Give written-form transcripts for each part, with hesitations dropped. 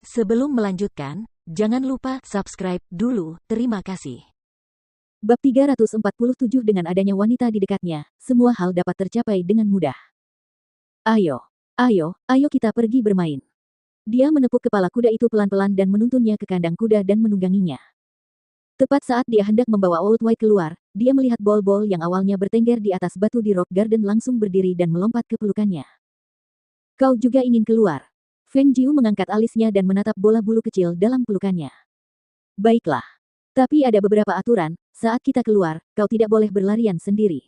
Sebelum melanjutkan, jangan lupa subscribe dulu, terima kasih. Bab 347. Dengan adanya wanita di dekatnya, semua hal dapat tercapai dengan mudah. Ayo, ayo kita pergi bermain. Dia menepuk kepala kuda itu pelan-pelan dan menuntunnya ke kandang kuda dan menungganginya. Tepat saat dia hendak membawa Old White keluar, dia melihat bol-bol yang awalnya bertengger di atas batu di Rock Garden langsung berdiri dan melompat ke pelukannya. Kau juga ingin keluar? Feng Jiu mengangkat alisnya dan menatap bola bulu kecil dalam pelukannya. Baiklah. Tapi ada beberapa aturan, saat kita keluar, kau tidak boleh berlarian sendiri.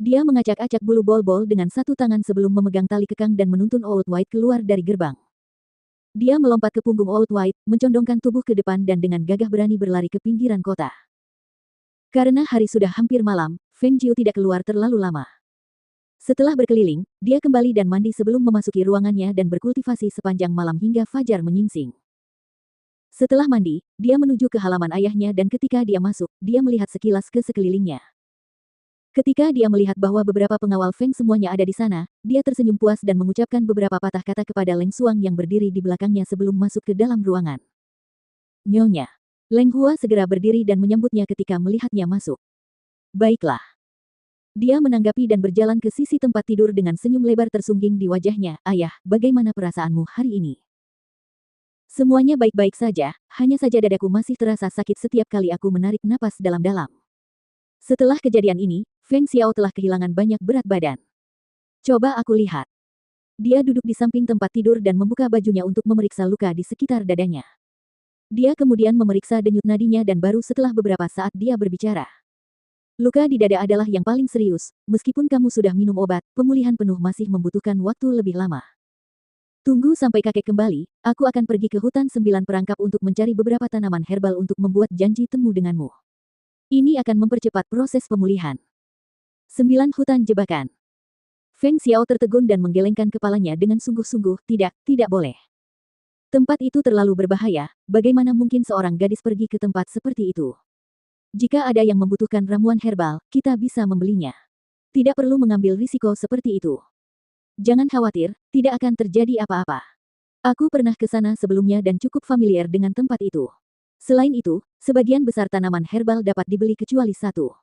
Dia mengacak-acak bulu bol-bol dengan satu tangan sebelum memegang tali kekang dan menuntun Old White keluar dari gerbang. Dia melompat ke punggung Old White, mencondongkan tubuh ke depan dan dengan gagah berani berlari ke pinggiran kota. Karena hari sudah hampir malam, Feng Jiu tidak keluar terlalu lama. Setelah berkeliling, dia kembali dan mandi sebelum memasuki ruangannya dan berkultivasi sepanjang malam hingga fajar menyingsing. Setelah mandi, dia menuju ke halaman ayahnya dan ketika dia masuk, dia melihat sekilas ke sekelilingnya. Ketika dia melihat bahwa beberapa pengawal Feng semuanya ada di sana, dia tersenyum puas dan mengucapkan beberapa patah kata kepada Leng Xuang yang berdiri di belakangnya sebelum masuk ke dalam ruangan. Nyonya. Leng Hua segera berdiri dan menyambutnya ketika melihatnya masuk. Baiklah. Dia menanggapi dan berjalan ke sisi tempat tidur dengan senyum lebar tersungging di wajahnya. Ayah, bagaimana perasaanmu hari ini? Semuanya baik-baik saja, hanya saja dadaku masih terasa sakit setiap kali aku menarik napas dalam-dalam. Setelah kejadian ini, Feng Xiao telah kehilangan banyak berat badan. Coba aku lihat. Dia duduk di samping tempat tidur dan membuka bajunya untuk memeriksa luka di sekitar dadanya. Dia kemudian memeriksa denyut nadinya dan baru setelah beberapa saat dia berbicara. Luka di dada adalah yang paling serius, meskipun kamu sudah minum obat, pemulihan penuh masih membutuhkan waktu lebih lama. Tunggu sampai kakek kembali, aku akan pergi ke hutan 9 perangkap untuk mencari beberapa tanaman herbal untuk membuat janji temu denganmu. Ini akan mempercepat proses pemulihan. 9 hutan jebakan. Feng Xiao tertegun dan menggelengkan kepalanya dengan sungguh-sungguh, tidak boleh. Tempat itu terlalu berbahaya, bagaimana mungkin seorang gadis pergi ke tempat seperti itu? Jika ada yang membutuhkan ramuan herbal, kita bisa membelinya. Tidak perlu mengambil risiko seperti itu. Jangan khawatir, tidak akan terjadi apa-apa. Aku pernah ke sana sebelumnya dan cukup familiar dengan tempat itu. Selain itu, sebagian besar tanaman herbal dapat dibeli kecuali satu.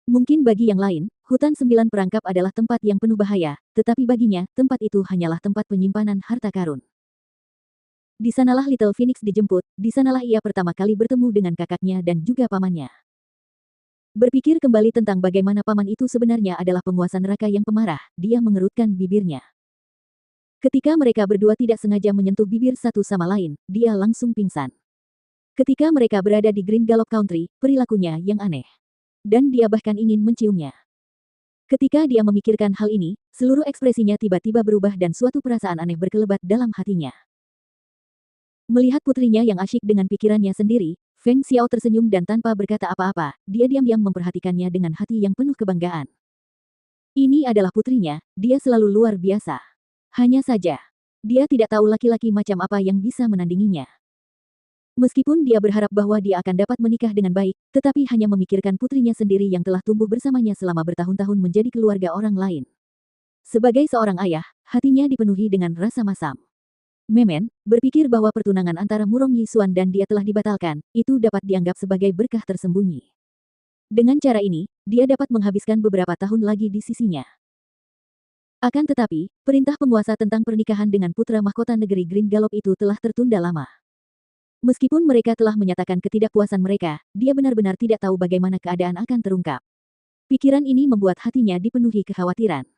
Mungkin bagi yang lain, hutan 9 perangkap adalah tempat yang penuh bahaya, tetapi baginya, tempat itu hanyalah tempat penyimpanan harta karun. Di sanalah Little Phoenix dijemput, di sanalah ia pertama kali bertemu dengan kakaknya dan juga pamannya. Berpikir kembali tentang bagaimana paman itu sebenarnya adalah penguasa neraka yang pemarah, dia mengerutkan bibirnya. Ketika mereka berdua tidak sengaja menyentuh bibir satu sama lain, dia langsung pingsan. Ketika mereka berada di Green Gallop Country, perilakunya yang aneh. Dan dia bahkan ingin menciumnya. Ketika dia memikirkan hal ini, seluruh ekspresinya tiba-tiba berubah dan suatu perasaan aneh berkelebat dalam hatinya. Melihat putrinya yang asyik dengan pikirannya sendiri, Feng Xiao tersenyum dan tanpa berkata apa-apa, dia diam-diam memperhatikannya dengan hati yang penuh kebanggaan. Ini adalah putrinya, dia selalu luar biasa. Hanya saja, dia tidak tahu laki-laki macam apa yang bisa menandinginya. Meskipun dia berharap bahwa dia akan dapat menikah dengan baik, tetapi hanya memikirkan putrinya sendiri yang telah tumbuh bersamanya selama bertahun-tahun menjadi keluarga orang lain. Sebagai seorang ayah, hatinya dipenuhi dengan rasa masam. Memen, berpikir bahwa pertunangan antara Murong Yisuan dan dia telah dibatalkan, itu dapat dianggap sebagai berkah tersembunyi. Dengan cara ini, dia dapat menghabiskan beberapa tahun lagi di sisinya. Akan tetapi, perintah penguasa tentang pernikahan dengan putra mahkota negeri Green Gallop itu telah tertunda lama. Meskipun mereka telah menyatakan ketidakpuasan mereka, dia benar-benar tidak tahu bagaimana keadaan akan terungkap. Pikiran ini membuat hatinya dipenuhi kekhawatiran.